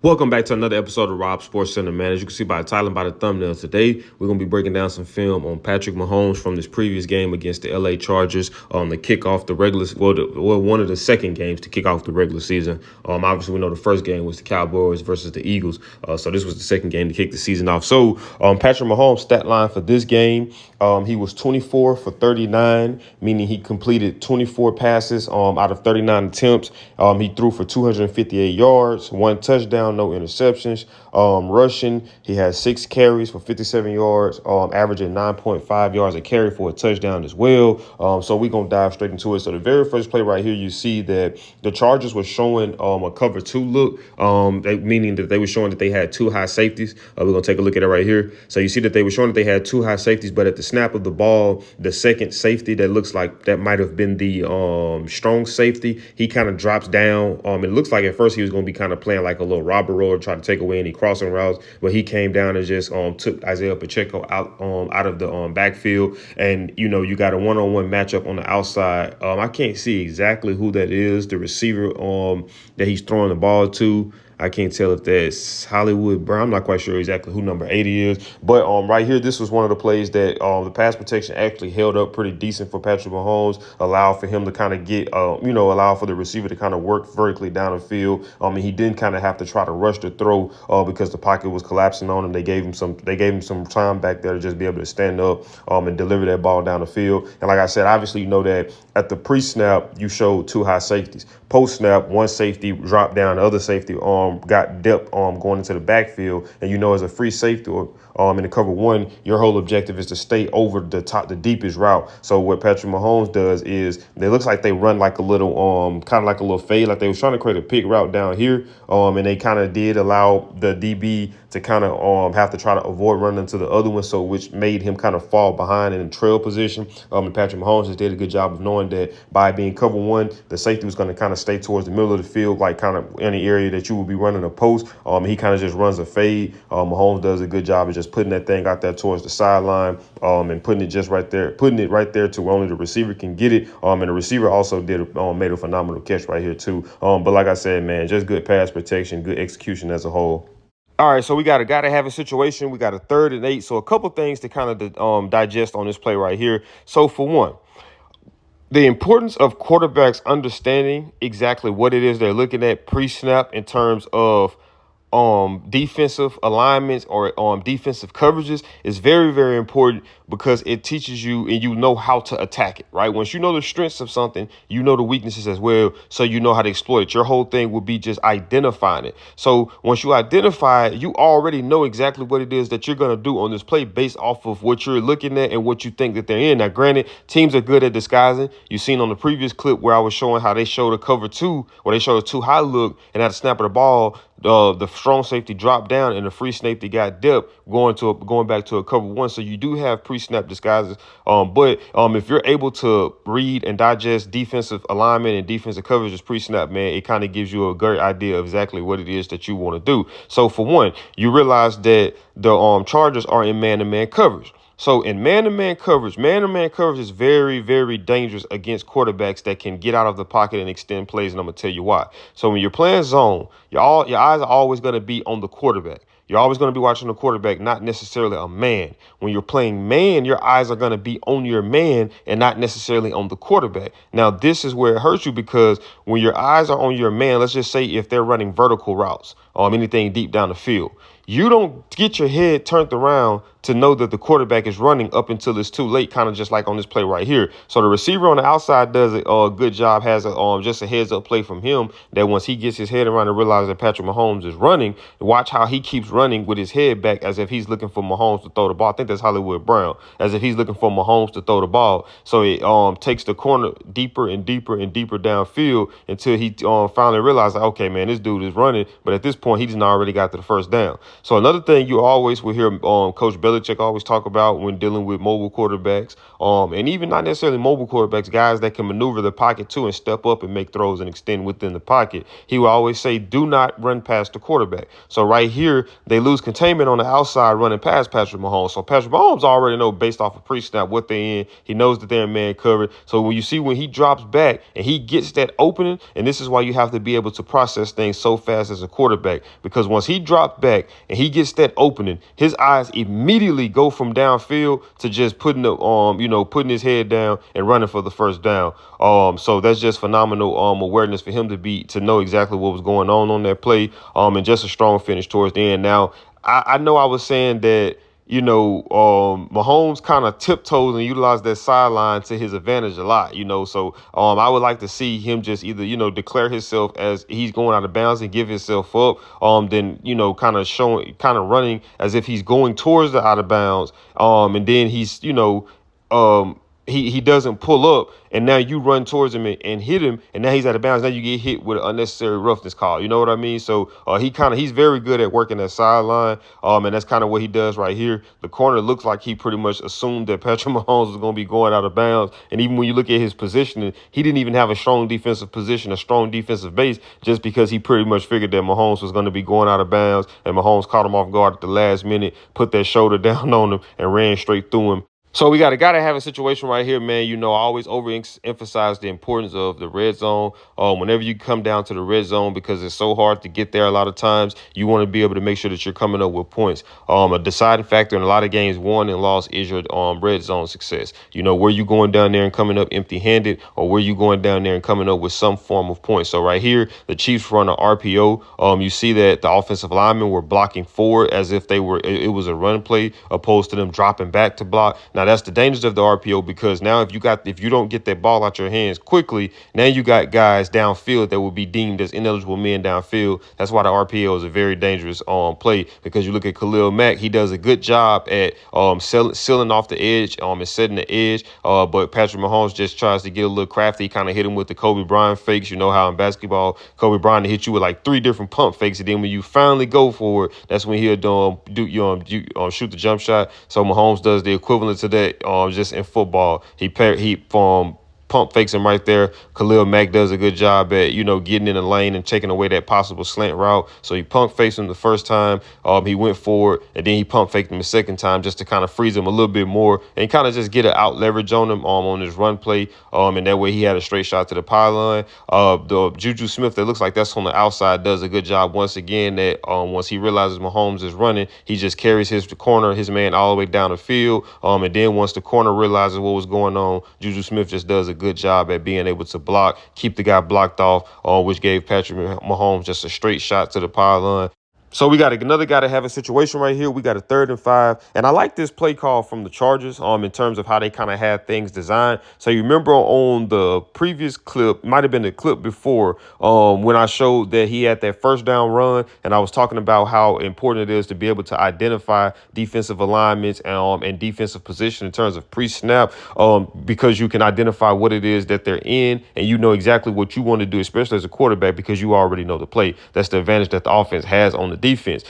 Welcome back to another episode of Rob Sports Center, man. As you can see by the title and by the thumbnail, today we're going to be breaking down some film on Patrick Mahomes from this previous game against the LA Chargers to kick off the one of the second games to kick off the regular season. Obviously, we know the first game was the Cowboys versus the Eagles, so this was the second game to kick the season off. So Patrick Mahomes' stat line for this game, he was 24 for 39, meaning he completed 24 passes out of 39 attempts. He threw for 258 yards, 1 touchdown, no interceptions. Rushing, he had 6 carries for 57 yards, averaging 9.5 yards a carry for a touchdown as well. So we're going to dive straight into it. So the very first play right here, you see that the Chargers were showing a cover 2 look, meaning that they were showing that they had 2 high safeties. We're going to take a look at it right here. So you see that they were showing that they had 2 high safeties, but at the snap of the ball, the second safety that looks like that might have been the strong safety, he kind of drops down. It looks like at first he was going to be kind of playing like a little robber roll, try to take away any crossing routes, but he came down and just took Isaiah Pacheco out of the backfield. And you got a one-on-one matchup on the outside. I can't see exactly who that is, the receiver that he's throwing the ball to. I can't tell if that's Hollywood Brown. I'm not quite sure exactly who number 80 is. But right here, this was one of the plays that the pass protection actually held up pretty decent for Patrick Mahomes, allowed for him to kind of get, allow for the receiver to kind of work vertically down the field. And he didn't kind of have to try to rush the throw because the pocket was collapsing on him. They gave him some time back there to just be able to stand up and deliver that ball down the field. And like I said, obviously, you know that at the pre-snap, you showed 2 high safeties. Post-snap, 1 safety dropped down, the other safety got depth going into the backfield. And as a free safety or in the cover 1, your whole objective is to stay over the deepest route. So what Patrick Mahomes does is it looks like they run like a little kind of like a little fade, like they was trying to create a pick route down here. And they kind of did allow the DB to kind of have to try to avoid running into the other one, so which made him kind of fall behind in trail position. And Patrick Mahomes just did a good job of knowing that by being cover 1, the safety was going to kind of stay towards the middle of the field, like kind of in the area that you would be running a post. He kind of just runs a fade. Mahomes does a good job of just putting that thing out there towards the sideline and putting it right there to where only the receiver can get it. And the receiver also made a phenomenal catch right here too. But like I said, man, just good pass protection, good execution as a whole. All right, so we got to have a situation. We got a 3rd and 8. So a couple things to kind of digest on this play right here. So for one, the importance of quarterbacks understanding exactly what it is they're looking at pre-snap in terms of defensive alignments or defensive coverages is very, very important, because it teaches you and you know how to attack it, right? Once you know the strengths of something, you know the weaknesses as well, so you know how to exploit it. Your whole thing will be just identifying it. So once you identify it, you already know exactly what it is that you're going to do on this play based off of what you're looking at and what you think that they're in. Now, granted, teams are good at disguising. You've seen on the previous clip where I was showing how they showed a cover 2, where they showed a 2 high look, and at the snap of the ball, the strong safety dropped down and the free safety got depth going back to a cover 1. So you do have pre-snap disguises. But if you're able to read and digest defensive alignment and defensive coverage as pre-snap, man, it kind of gives you a great idea of exactly what it is that you want to do. So for one, you realize that the Chargers are in man-to-man coverage. So in man-to-man coverage is very, very dangerous against quarterbacks that can get out of the pocket and extend plays, and I'm going to tell you why. So when you're playing zone, your eyes are always going to be on the quarterback. You're always going to be watching the quarterback, not necessarily a man. When you're playing man, your eyes are going to be on your man and not necessarily on the quarterback. Now, this is where it hurts you, because when your eyes are on your man, let's just say if they're running vertical routes or anything deep down the field, you don't get your head turned around to know that the quarterback is running up until it's too late, kind of just like on this play right here. So the receiver on the outside does a good job, has just a heads up play from him, that once he gets his head around and realizes that Patrick Mahomes is running, watch how he keeps running with his head back as if he's looking for Mahomes to throw the ball. I think that's Hollywood Brown, as if he's looking for Mahomes to throw the ball. So it takes the corner deeper and deeper and deeper downfield until he finally realizes, like, okay, man, this dude is running. But at this point, he's already got to the first down. So another thing you always will hear Coach Belichick always talk about when dealing with mobile quarterbacks, and even not necessarily mobile quarterbacks, guys that can maneuver the pocket too and step up and make throws and extend within the pocket, he will always say, do not run past the quarterback. So right here, they lose containment on the outside running past Patrick Mahomes. So Patrick Mahomes already know based off of pre-snap what they're in. He knows that they're in man covered. So when he drops back and he gets that opening, and this is why you have to be able to process things so fast as a quarterback. quarterback, because once he drops back and he gets that opening, his eyes immediately go from downfield to just putting the putting his head down and running for the first down. So that's just phenomenal awareness for him to know exactly what was going on that play. And just a strong finish towards the end. Now, I know I was saying that, Mahomes kind of tiptoes and utilized that sideline to his advantage a lot, So I would like to see him just either, declare himself as he's going out of bounds and give himself up, then, kind of running as if he's going towards the out of bounds. And then he's, he doesn't pull up, and now you run towards him and hit him, and now he's out of bounds. Now you get hit with an unnecessary roughness call. You know what I mean? So he's very good at working that sideline, and that's kind of what he does right here. The corner looks like he pretty much assumed that Patrick Mahomes was going to be going out of bounds, and even when you look at his positioning, he didn't even have a strong defensive position, a strong defensive base, just because he pretty much figured that Mahomes was going to be going out of bounds, and Mahomes caught him off guard at the last minute, put that shoulder down on him, and ran straight through him. So we got to have a situation right here, man. I always overemphasize the importance of the red zone. Whenever you come down to the red zone, because it's so hard to get there a lot of times, you want to be able to make sure that you're coming up with points. A deciding factor in a lot of games won and lost is your red zone success. Were you going down there and coming up empty-handed, or were you going down there and coming up with some form of points? So right here, the Chiefs run an RPO. You see that the offensive linemen were blocking forward as if it was a run play, opposed to them dropping back to block. Now, that's the dangers of the RPO, because now if you don't get that ball out your hands quickly, now you got guys downfield that will be deemed as ineligible men downfield. That's why the RPO is a very dangerous play, because you look at Khalil Mack, he does a good job at sealing off the edge and setting the edge, but Patrick Mahomes just tries to get a little crafty. He kind of hit him with the Kobe Bryant fakes. You know how in basketball, Kobe Bryant hit you with like 3 different pump fakes, and then when you finally go for it, that's when he'll shoot the jump shot. So Mahomes does the equivalent to that just in football. He pump fakes him right there. Khalil Mack does a good job at, getting in the lane and taking away that possible slant route. So he pump faked him the first time. He went forward, and then he pump faked him the second time just to kind of freeze him a little bit more and kind of just get an out leverage on him on his run play. And that way he had a straight shot to the pylon. The Juju Smith, that looks like that's on the outside, does a good job once again that once he realizes Mahomes is running, he just carries his man all the way down the field. And then once the corner realizes what was going on, Juju Smith just does a good job at being able to block, keep the guy blocked off, which gave Patrick Mahomes just a straight shot to the pylon. So we got another guy to have a situation right here. We got a 3rd and 5. And I like this play call from the Chargers in terms of how they kind of had things designed. So you remember on the previous clip, might have been the clip before, when I showed that he had that first down run, and I was talking about how important it is to be able to identify defensive alignments and defensive position in terms of pre-snap, because you can identify what it is that they're in, and you know exactly what you want to do, especially as a quarterback, because you already know the play. That's the advantage that the offense has on the defense.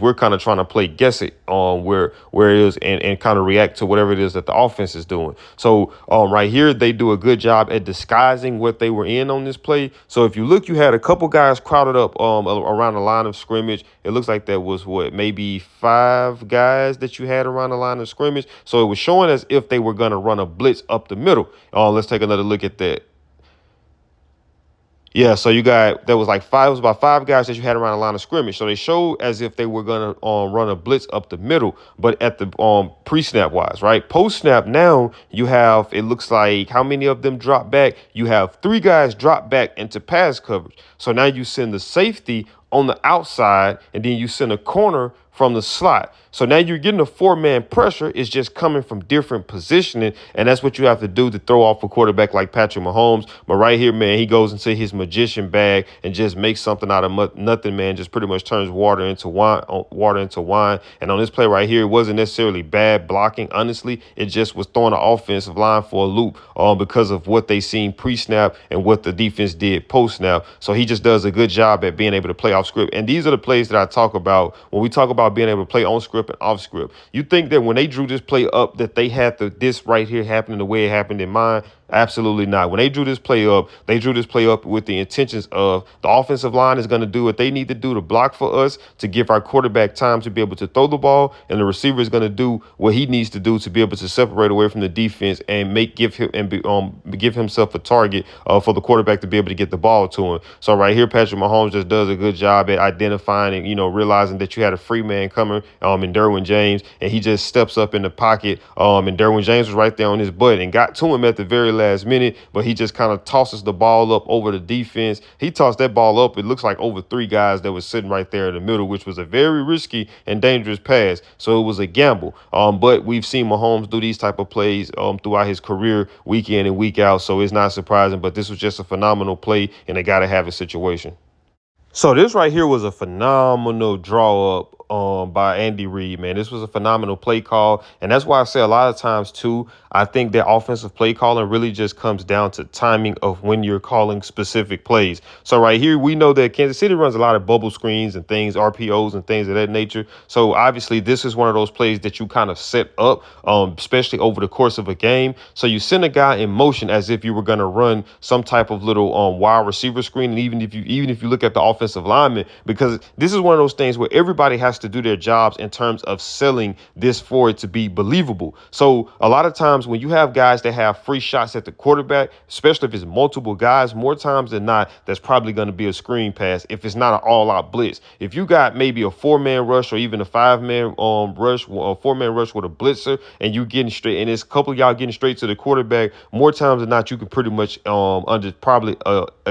We're kind of trying to play guess it on where it is and kind of react to whatever it is that the offense is doing. So right here, they do a good job at disguising what they were in on this play. So if you look, you had a couple guys crowded up around the line of scrimmage. It looks like there was maybe 5 guys that you had around the line of scrimmage. So it was showing as if they were going to run a blitz up the middle. Let's take another look at that. Yeah, so there was about 5 guys that you had around the line of scrimmage. So they showed as if they were going to run a blitz up the middle, but at the pre-snap wise, right? Post-snap now you have, it looks like, how many of them drop back? You have 3 guys drop back into pass coverage. So now you send the safety on the outside, and then you send a corner from the slot. So now you're getting a 4-man pressure. It's just coming from different positioning, and that's what you have to do to throw off a quarterback like Patrick Mahomes. But right here, man, he goes into his magician bag and just makes something out of nothing, man. Just pretty much turns water into wine. And on this play right here, it wasn't necessarily bad blocking. Honestly, it just was throwing the offensive line for a loop because of what they seen pre-snap and what the defense did post-snap. So he just does a good job at being able to play off script. And these are the plays that I talk about when we talk about being able to play on script and off script. You think that when they drew this play up that they had this right here happening the way it happened in mind? Absolutely not. When they drew this play up, they drew this play up with the intentions of the offensive line is going to do what they need to do to block for us to give our quarterback time to be able to throw the ball, and the receiver is going to do what he needs to do to be able to separate away from the defense and give himself a target for the quarterback to be able to get the ball to him. So right here, Patrick Mahomes just does a good job at identifying and realizing that you had a free man coming in Derwin James, and he just steps up in the pocket. And Derwin James was right there on his butt and got to him at the very last minute, but he just kind of tosses the ball up over the defense. He tossed that ball up, it looks like over 3 guys that was sitting right there in the middle, which was a very risky and dangerous pass. So it was a gamble. But we've seen Mahomes do these type of plays throughout his career, week in and week out. So it's not surprising, but this was just a phenomenal play and a gotta have a situation. So this right here was a phenomenal draw up by Andy Reid, man. This was a phenomenal play call. And that's why I say a lot of times, too, I think that offensive play calling really just comes down to timing of when you're calling specific plays. So right here, we know that Kansas City runs a lot of bubble screens and things, RPOs and things of that nature. So obviously, this is one of those plays that you kind of set up, especially over the course of a game. So you send a guy in motion as if you were going to run some type of little wide receiver screen. And even if you look at the offensive lineman, because this is one of those things where everybody has to do their jobs in terms of selling this for it to be believable. So a lot of times when you have guys that have free shots at the quarterback, especially if it's multiple guys, more times than not, that's probably going to be a screen pass if it's not an all-out blitz. If you got maybe a 4-man rush or even a 5-man rush, or a 4-man rush with a blitzer, and you getting straight, and it's a couple of y'all getting straight to the quarterback, more times than not, you can pretty much probably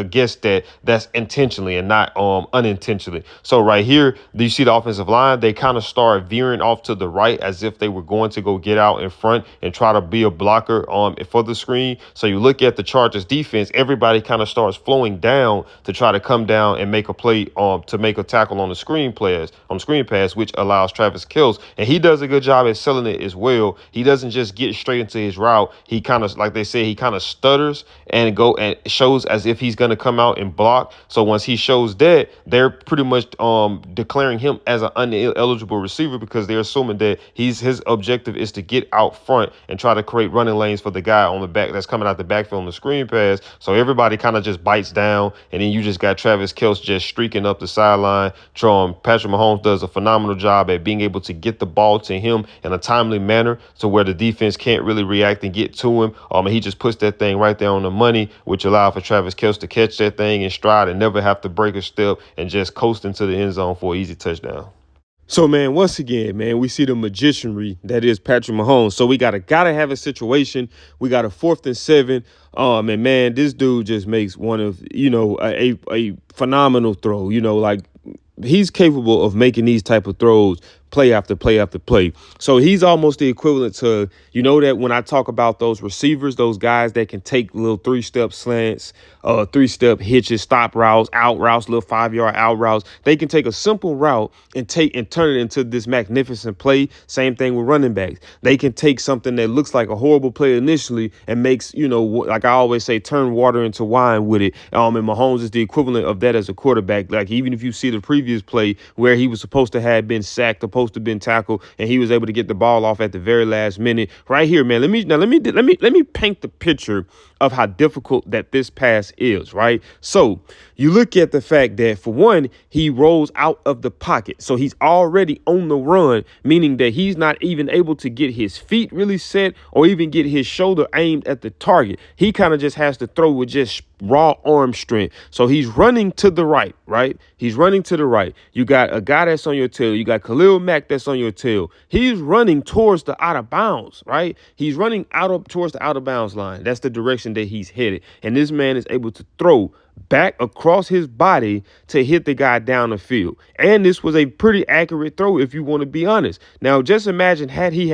guess that that's intentionally and not unintentionally. So right here, you see the offensive line, they kind of start veering off to the right as if they were going to go get out in front and try to be a blocker for the screen. So you look at the Chargers defense, everybody kind of starts flowing down to try to come down and make a play to make a tackle on the screen pass, which allows Travis Kelce, and he does a good job at selling it as well. He doesn't just get straight into his route. He kind of, like they say, he kind of stutters and shows as if he's going to come out and block. So once he shows that, they're pretty much declaring him as an ineligible receiver because they're assuming that his objective is to get out front and try to create running lanes for the guy on the back that's coming out the backfield on the screen pass. So everybody kind of just bites down, and then you just got Travis Kelce just streaking up the sideline. Patrick Mahomes does a phenomenal job at being able to get the ball to him in a timely manner to where the defense can't really react and get to him. And he just puts that thing right there on the money, which allowed for Travis Kelce to catch that thing in stride and never have to break a step and just coast into the end zone for an easy touchdown. So, man, once again, man, we see the magicianry that is Patrick Mahomes. So we gotta have a situation. We got a 4th and 7. And man, this dude just makes one of, a phenomenal throw. Like he's capable of making these type of throws play after play after play. So he's almost the equivalent to, that when I talk about those receivers, those guys that can take little 3-step slants, 3-step hitches, stop routes, out routes, little 5-yard out routes. They can take a simple route and turn it into this magnificent play. Same thing with running backs. They can take something that looks like a horrible play initially and makes, like I always say, turn water into wine with it. And Mahomes is the equivalent of that as a quarterback. Like even if you see the previous play where he was supposed to have been sacked, supposed to have been tackled, and he was able to get the ball off at the very last minute. Right here, man. Let me paint the picture of how difficult that this pass is, right? So you look at the fact that, for one, he rolls out of the pocket. So he's already on the run, meaning that he's not even able to get his feet really set or even get his shoulder aimed at the target. He kind of just has to throw with just raw arm strength. So he's running to the right, right? He's running to the right. You got a guy that's on your tail. You got Khalil Mack that's on your tail. He's running towards the out of bounds, right? He's running towards the out of bounds line. That's the direction that he's headed. And this man is able to throw back across his body to hit the guy down the field. And this was a pretty accurate throw, if you want to be honest. Now, just imagine had he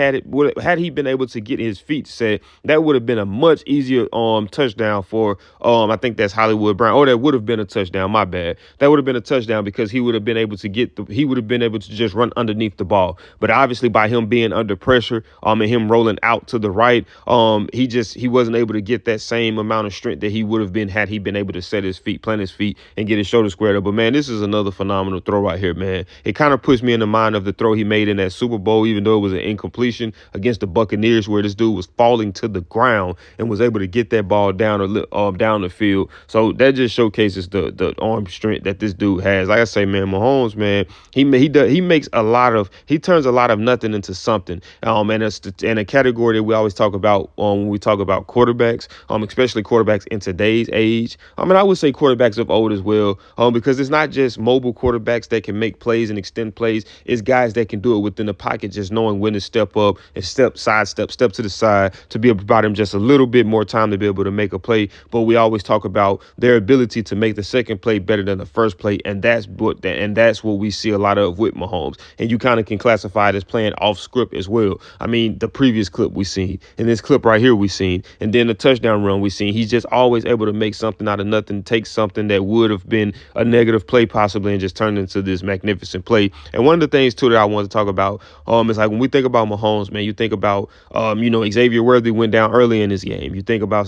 been able to get his feet set, that would have been a much easier touchdown for I think that's Hollywood Brown. Oh, that would have been a touchdown. My bad. That would have been a touchdown because he would have been able to just run underneath the ball. But obviously, by him being under pressure, and him rolling out to the right, he wasn't able to get that same amount of strength that he would have been had he been able to set his feet, plant his feet, and get his shoulder squared up. But, man, this is another phenomenal throw right here, man. It kind of puts me in the mind of the throw he made in that Super Bowl, even though it was an incompletion against the Buccaneers, where this dude was falling to the ground and was able to get that ball down down the field. So that just showcases the arm strength that this dude has. Like I say, man, Mahomes, man, he turns a lot of nothing into something. And it's in a category that we always talk about when we talk about quarterbacks, especially quarterbacks in today's age. I would say quarterbacks of old as well, because it's not just mobile quarterbacks that can make plays and extend plays. It's guys that can do it within the pocket, just knowing when to step up and step to the side to be able to provide him just a little bit more time to be able to make a play. But we always talk about their ability to make the second play better than the first play, and that's what we see a lot of with Mahomes. And you kind of can classify it as playing off script as well. The previous clip we seen, and this clip right here we seen, and then the touchdown run we seen. He's just always able to make something out of nothing, take something that would have been a negative play possibly, and just turn it into this magnificent play. And one of the things too that I want to talk about is like when we think about Mahomes, man, you think about Xavier Worthy went down early in this game. You think about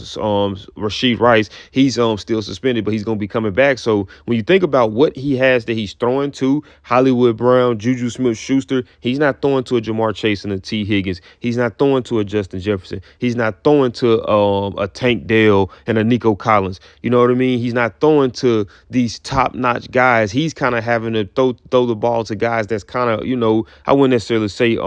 Rashid Rice, he's still suspended, but he's going to be coming back. So when you think about what he has that he's throwing to, Hollywood Brown, Juju Smith-Schuster, he's not throwing to a Jamar Chase and a T. Higgins. He's not throwing to a Justin Jefferson. He's not throwing to a Tank Dell and a Nico Collins. You know what I mean? He's not throwing to these top-notch guys. He's kind of having to throw the ball to guys that's kind of, I wouldn't necessarily say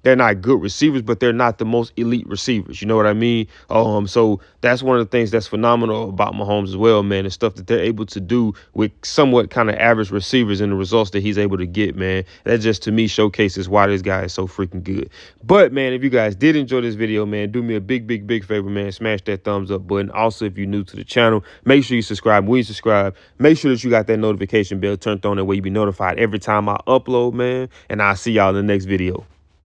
they're not good receivers, but they're not the most elite receivers. You know what I mean? So that's one of the things that's phenomenal about Mahomes as well, man. The stuff that they're able to do with somewhat kind of average receivers and the results that he's able to get, man. That just, to me, showcases why this guy is so freaking good. But, man, if you guys did enjoy this video, man, do me a big, big, big favor, man. Smash that thumbs up button. Also, if you're new to the channel, make sure you subscribe. When you subscribe, make sure that you got that notification bell turned on. That way you be notified every time I upload, man. And I'll see y'all in the next video.